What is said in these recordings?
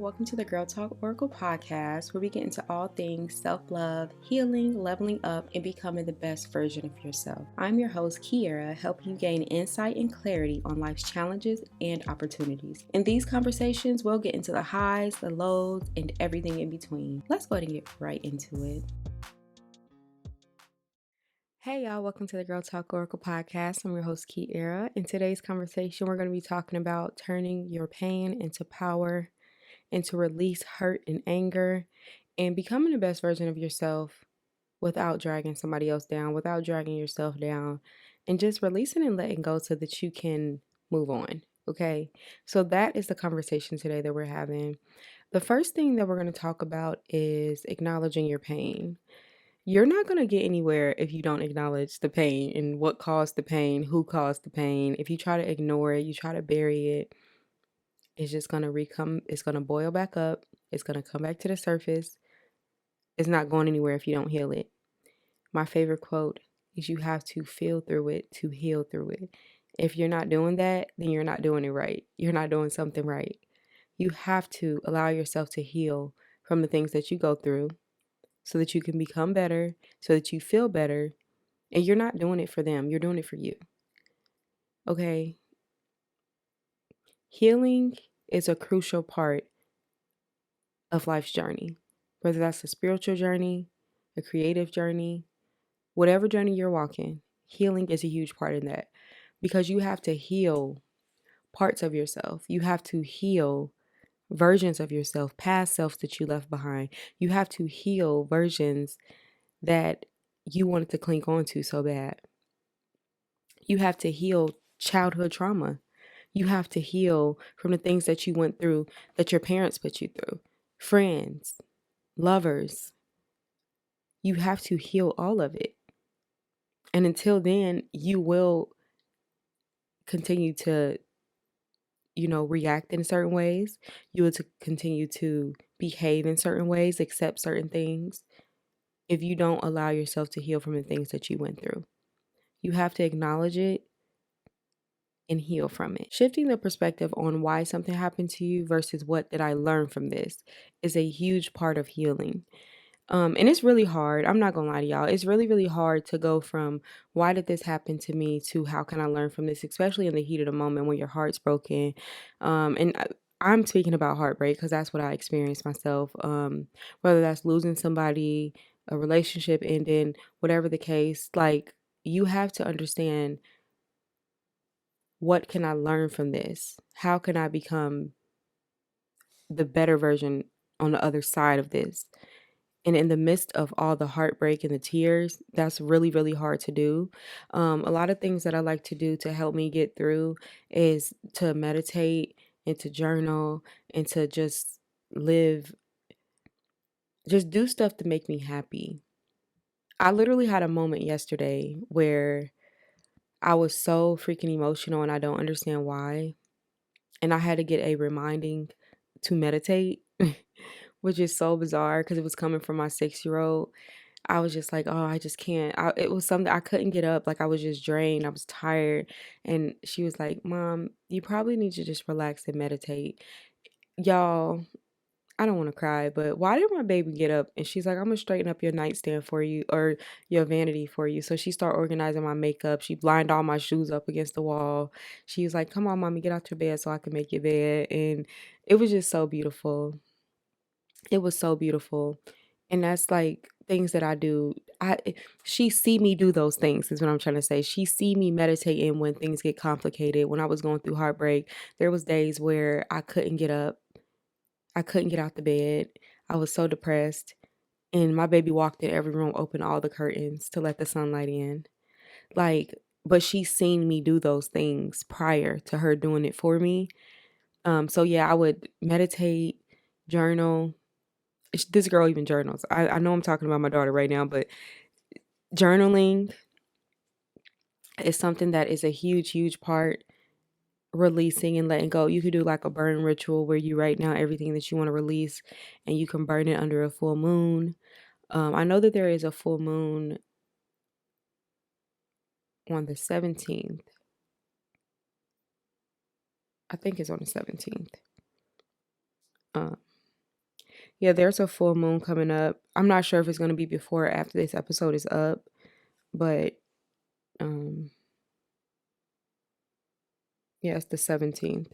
Welcome to the Girl Talk Oracle podcast, where we get into all things self-love, healing, leveling up, and becoming the best version of yourself. I'm your host, Kiera, helping you gain insight and clarity on life's challenges and opportunities. In these conversations, we'll get into the highs, the lows, and everything in between. Let's go ahead and get right into it. Hey y'all, welcome to the Girl Talk Oracle podcast. I'm your host, Kiera. In today's conversation, we're going to be talking about turning your pain into power, and to release hurt and anger, and becoming the best version of yourself without dragging somebody else down, without dragging yourself down, and just releasing and letting go so that you can move on. Okay, so that is the conversation today that we're having. The first thing that we're going to talk about is acknowledging your pain. You're not going to get anywhere if you don't acknowledge the pain and what caused the pain, who caused the pain. If you try to ignore it, you try to bury it, it's just going to it's going to boil back up. It's going to come back to the surface. It's not going anywhere if you don't heal it. My favorite quote is you have to feel through it to heal through it. If you're not doing that, then you're not doing it right. You're not doing something right. You have to allow yourself to heal from the things that you go through so that you can become better, so that you feel better. And you're not doing it for them. You're doing it for you. Okay? Healing is a crucial part of life's journey, whether that's a spiritual journey, a creative journey, whatever journey you're walking. Healing is a huge part in that, because you have to heal parts of yourself. You have to heal versions of yourself, past selves that you left behind. You have to heal versions that you wanted to cling on to so bad. You have to heal childhood trauma. You have to heal from the things that you went through, that your parents put you through, friends, lovers. You have to heal all of it. And until then, you will continue to, react in certain ways. You will continue to behave in certain ways, accept certain things, if you don't allow yourself to heal from the things that you went through. You have to acknowledge it and heal from it. Shifting the perspective on why something happened to you versus what did I learn from this is a huge part of healing. And it's really hard. I'm not gonna lie to y'all. It's really, really hard to go from why did this happen to me to how can I learn from this, especially in the heat of the moment when your heart's broken. I'm speaking about heartbreak because that's what I experienced myself. Whether that's losing somebody, a relationship ending, whatever the case, like you have to understand, what can I learn from this? How can I become the better version on the other side of this? And in the midst of all the heartbreak and the tears, that's really, really hard to do. A lot of things that I like to do to help me get through is to meditate and to journal and to just live, just do stuff to make me happy. I literally had a moment yesterday where I was so freaking emotional and I don't understand why. And I had to get a reminding to meditate, which is so bizarre because it was coming from my 6-year-old. I was just like, oh, I just can't. It was something I couldn't get up. Like I was just drained. I was tired. And she was like, Mom, you probably need to just relax and meditate. Y'all, I don't want to cry, but why did my baby get up? And she's like, I'm going to straighten up your nightstand for you, or your vanity for you. So she started organizing my makeup. She lined all my shoes up against the wall. She was like, come on, Mommy, get out your bed so I can make your bed. And it was just so beautiful. It was so beautiful. And that's like things that I do. She see me do those things is what I'm trying to say. She see me meditating when things get complicated. When I was going through heartbreak, there was days where I couldn't get up. I couldn't get out the bed. I was so depressed. And my baby walked in every room, opened all the curtains to let the sunlight in. Like, but she's seen me do those things prior to her doing it for me. So yeah, I would meditate, journal. This girl even journals. I know I'm talking about my daughter right now, but journaling is something that is a huge, huge part. Releasing and letting go. You could do like a burn ritual where you write down everything that you want to release and you can burn it under a full moon. I know that there is a full moon on the 17th. I think it's on the 17th. Yeah, there's a full moon coming up. I'm not sure if it's gonna be before or after this episode is up, but um yeah, it's the 17th.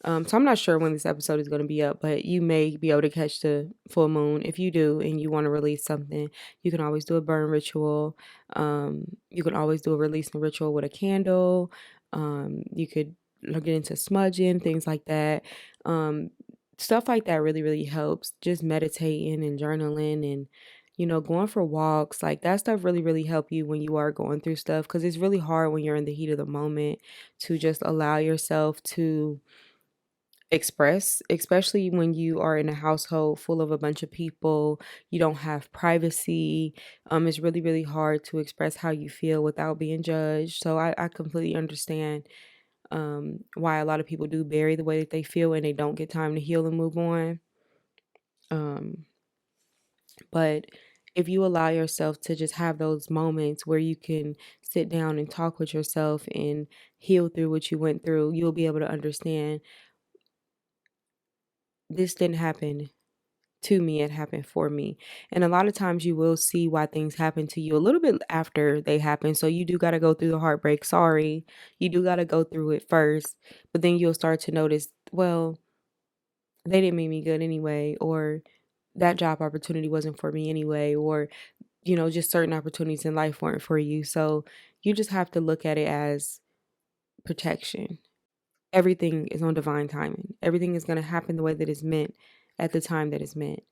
So I'm not sure when this episode is going to be up, but you may be able to catch the full moon. If you do and you want to release something, you can always do a burn ritual. You can always do a releasing ritual with a candle. You could get into smudging, things like that. Um, Stuff like that really, really helps. Just meditating and journaling and going for walks, like that stuff really, really help you when you are going through stuff because it's really hard when you're in the heat of the moment to just allow yourself to express, especially when you are in a household full of a bunch of people, you don't have privacy. It's really, really hard to express how you feel without being judged. So I completely understand why a lot of people do bury the way that they feel and they don't get time to heal and move on. Um, but if you allow yourself to just have those moments where you can sit down and talk with yourself and heal through what you went through, you'll be able to understand this didn't happen to me, it happened for me. And a lot of times you will see why things happen to you a little bit after they happen. So you do got to go through the heartbreak. Sorry. You do got to go through it first, but then you'll start to notice, well, they didn't make me good anyway, or that job opportunity wasn't for me anyway, or just certain opportunities in life weren't for you. So you just have to look at it as protection. Everything is on divine timing. Everything is going to happen the way that it's meant at the time that it's meant.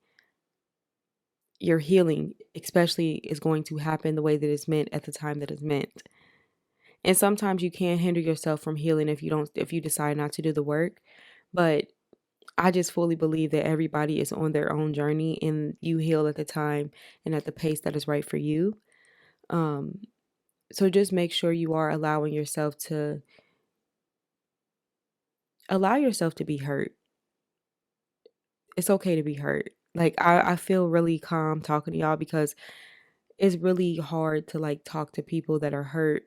Your healing especially is going to happen the way that it's meant at the time that it's meant. And sometimes you can hinder yourself from healing if you decide not to do the work. But I just fully believe that everybody is on their own journey and you heal at the time and at the pace that is right for you. Um, so just make sure you are allowing yourself to be hurt. It's okay to be hurt. Like I feel really calm talking to y'all because it's really hard to like talk to people that are hurt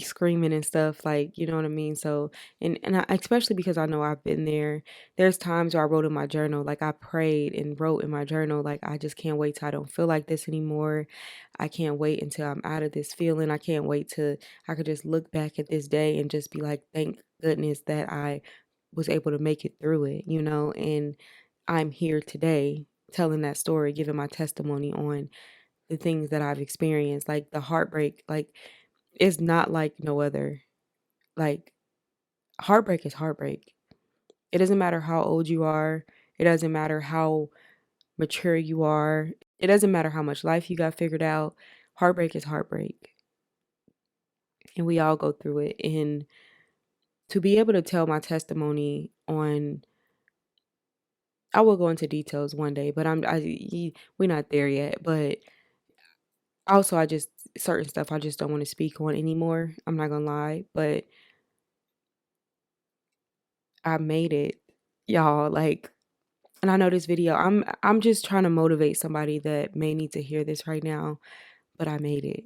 screaming and stuff, like, you know what I mean? So, and I, especially because I know I've been there. There's times where I wrote in my journal, like I prayed and wrote in my journal, like I just can't wait till I don't feel like this anymore. I can't wait until I'm out of this feeling. I can't wait till I could just look back at this day and just be like, thank goodness that I was able to make it through it, and I'm here today telling that story, giving my testimony on the things that I've experienced, like the heartbreak, like it's not like no other. Like, heartbreak is heartbreak. It doesn't matter how old you are. It doesn't matter how mature you are. It doesn't matter how much life you got figured out. Heartbreak is heartbreak. And we all go through it. And to be able to tell my testimony on, I will go into details one day, but we're not there yet. But also, certain stuff I just don't want to speak on anymore. I'm not gonna lie, but I made it, y'all. Like, and I know this video, I'm just trying to motivate somebody that may need to hear this right now, but I made it.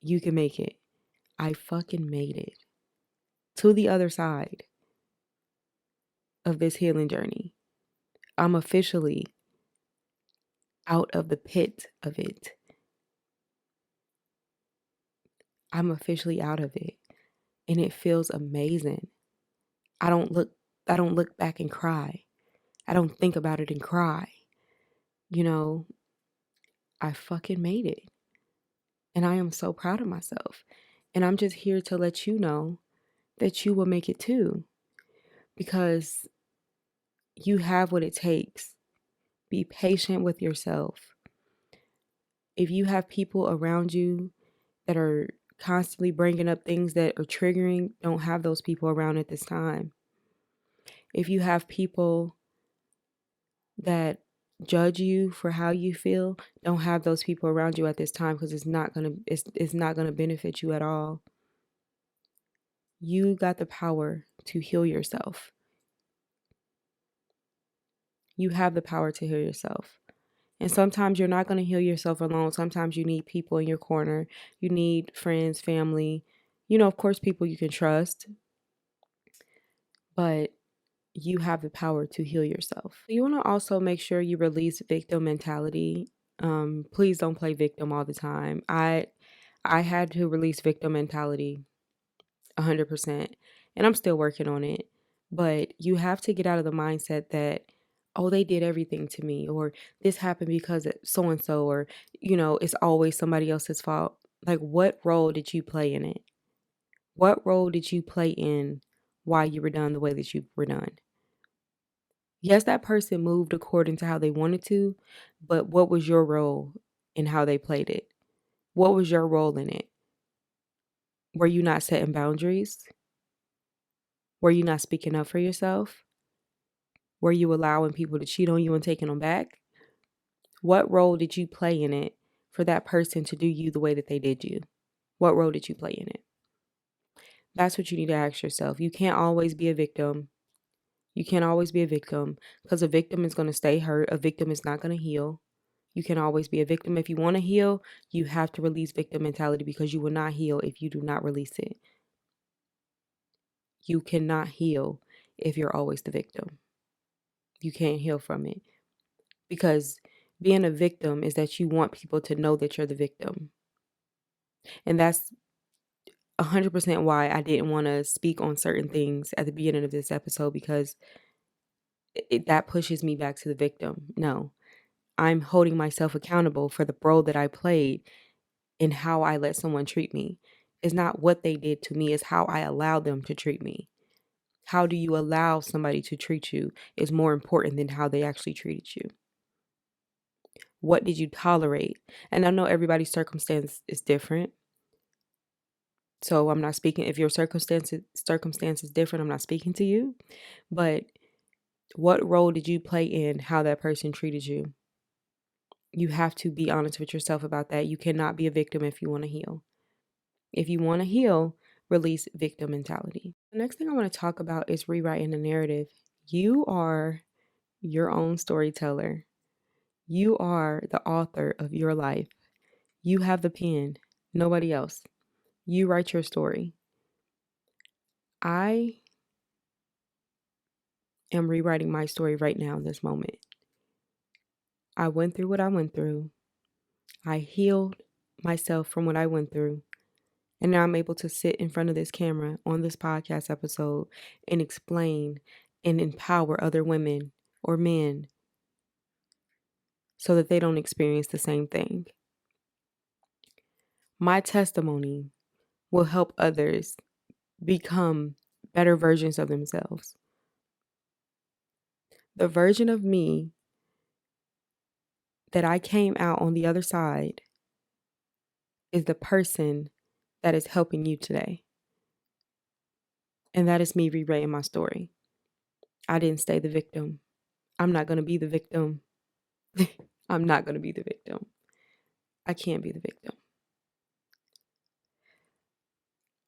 You can make it. I fucking made it to the other side of this healing journey. I'm officially out of the pit of it. I'm officially out of it, and it feels amazing. I don't look I don't look back and cry. I don't think about it and cry. You know, I fucking made it. And I am so proud of myself. And I'm just here to let you know that you will make it too, because you have what it takes. Be patient with yourself. If you have people around you that are constantly bringing up things that are triggering, don't have those people around at this time. If you have people that judge you for how you feel, don't have those people around you at this time, because it's not gonna benefit you at all. You got the power to heal yourself. You have the power to heal yourself. And sometimes you're not going to heal yourself alone. Sometimes you need people in your corner. You need friends, family, of course, people you can trust. But you have the power to heal yourself. You want to also make sure you release victim mentality. Please don't play victim all the time. I had to release victim mentality 100%, and I'm still working on it. But you have to get out of the mindset that, oh, they did everything to me, or this happened because so and so, or, it's always somebody else's fault. Like, what role did you play in it? What role did you play in why you were done the way that you were done? Yes, that person moved according to how they wanted to, but what was your role in how they played it? What was your role in it? Were you not setting boundaries? Were you not speaking up for yourself? Were you allowing people to cheat on you and taking them back? What role did you play in it for that person to do you the way that they did you? What role did you play in it? That's what you need to ask yourself. You can't always be a victim. You can't always be a victim because a victim is going to stay hurt. A victim is not going to heal. You can always be a victim. If you want to heal, you have to release victim mentality because you will not heal if you do not release it. You cannot heal if you're always the victim. You can't heal from it because being a victim is that you want people to know that you're the victim. And that's 100% why I didn't want to speak on certain things at the beginning of this episode because that pushes me back to the victim. No, I'm holding myself accountable for the role that I played in how I let someone treat me. It's not what they did to me, it's how I allowed them to treat me. How do you allow somebody to treat you is more important than how they actually treated you. What did you tolerate? And I know everybody's circumstance is different. So I'm not speaking, if your circumstance is different, I'm not speaking to you. But what role did you play in how that person treated you? You have to be honest with yourself about that. You cannot be a victim if you want to heal. If you want to heal, release victim mentality. The next thing I want to talk about is rewriting the narrative. You are your own storyteller. You are the author of your life. You have the pen, nobody else. You write your story. I am rewriting my story right now in this moment. I went through what I went through. I healed myself from what I went through. And now I'm able to sit in front of this camera on this podcast episode and explain and empower other women or men so that they don't experience the same thing. My testimony will help others become better versions of themselves. The version of me that I came out on the other side is the person that is helping you today. And that is me rewriting my story. I didn't stay the victim. I'm not going to be the victim. I'm not going to be the victim. I can't be the victim.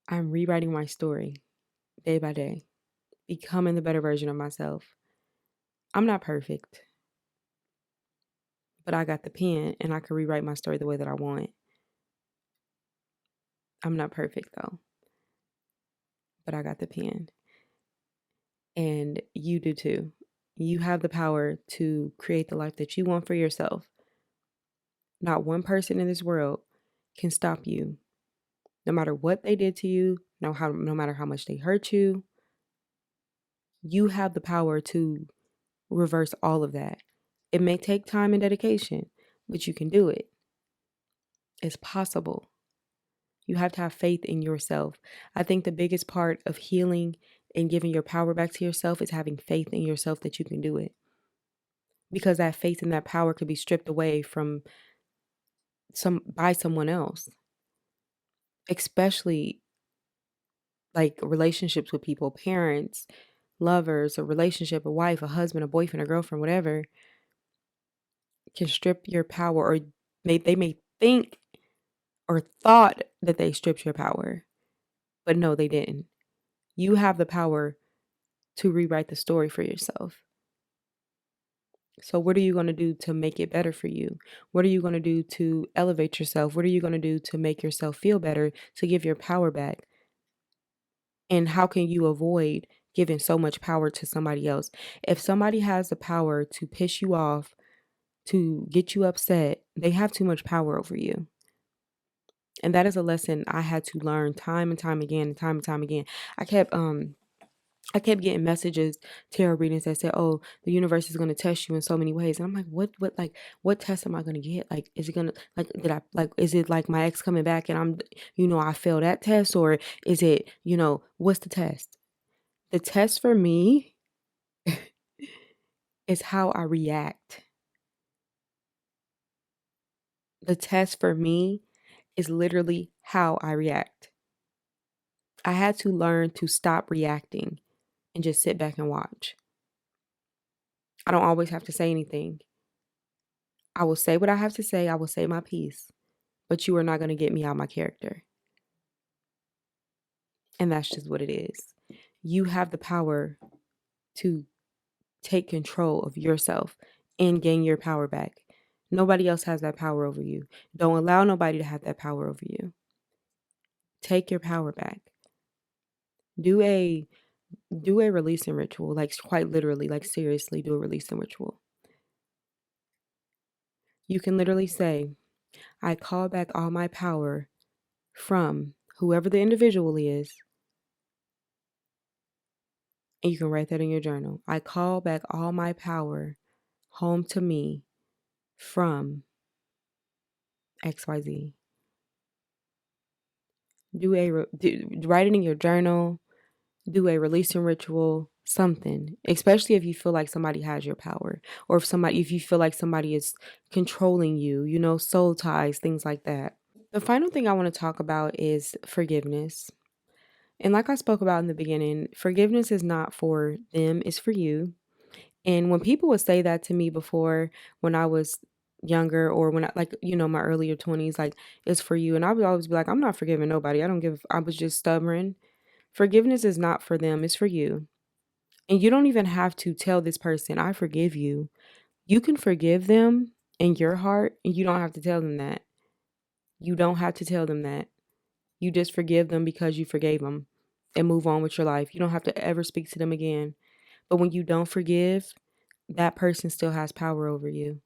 I'm rewriting my story day by day, becoming the better version of myself. I'm not perfect, but I got the pen and I can rewrite my story the way that I want. I'm not perfect though, but I got the pen. And you do too. You have the power to create the life that you want for yourself. Not one person in this world can stop you. No matter what they did to you, no matter how much they hurt you, you have the power to reverse all of that. It may take time and dedication, but you can do it. It's possible. You have to have faith in yourself. I think the biggest part of healing and giving your power back to yourself is having faith in yourself that you can do it. Because that faith and that power could be stripped away by someone else. Especially like relationships with people, parents, lovers, a relationship, a wife, a husband, a boyfriend, a girlfriend, whatever, can strip your power, or they may think or thought that they stripped your power, but no, they didn't. You have the power to rewrite the story for yourself. So what are you going to do to make it better for you? What are you going to do to elevate yourself? What are you going to do to make yourself feel better, to give your power back? And how can you avoid giving so much power to somebody else. If somebody has the power to piss you off, to get you upset, they have too much power over you. And that is a lesson I had to learn time and time again and time and time again. I kept getting messages, tarot readings that said, "Oh, the universe is going to test you in so many ways." And I'm like, what test am I going to get? Like, is it going to, like, is it like my ex coming back and I failed that test? Or is it, what's the test? The test for me is how I react. The test for me is literally how I react. I had to learn to stop reacting and just sit back and watch. I don't always have to say anything. I will say what I have to say. I will say my piece, but you are not going to get me out my character. And that's just what it is. You have the power to take control of yourself and gain your power back. Nobody else has that power over you. Don't allow nobody to have that power over you. Take your power back. Do a releasing ritual, like quite literally, like seriously, do a releasing ritual. You can literally say, I call back all my power from whoever the individual is. And you can write that in your journal. I call back all my power home to me from XYZ. Write it in your journal. Do a releasing ritual, something, especially if you feel like somebody has your power, or if you feel like somebody is controlling you, soul ties, things like that. The final thing I want to talk about is forgiveness. And like I spoke about in the beginning, forgiveness is not for them, it's for you. And when people would say that to me before, when I was younger, or when my earlier 20s, like, it's for you. And I would always be like, I'm not forgiving nobody. I was just stubborn. Forgiveness is not for them, it's for you. And you don't even have to tell this person, I forgive you. You can forgive them in your heart, and you don't have to tell them that. You don't have to tell them that. You just forgive them because you forgave them and move on with your life. You don't have to ever speak to them again. But when you don't forgive, that person still has power over you.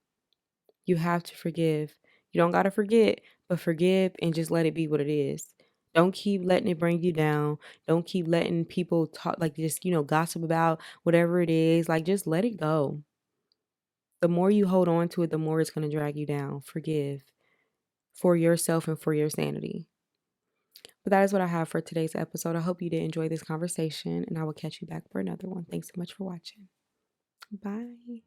You have to forgive. You don't got to forget, but forgive and just let it be what it is. Don't keep letting it bring you down. Don't keep letting people talk, like, just, gossip about whatever it is. Like, just let it go. The more you hold on to it, the more it's going to drag you down. Forgive for yourself and for your sanity. But that is what I have for today's episode. I hope you did enjoy this conversation, and I will catch you back for another one. Thanks so much for watching. Bye.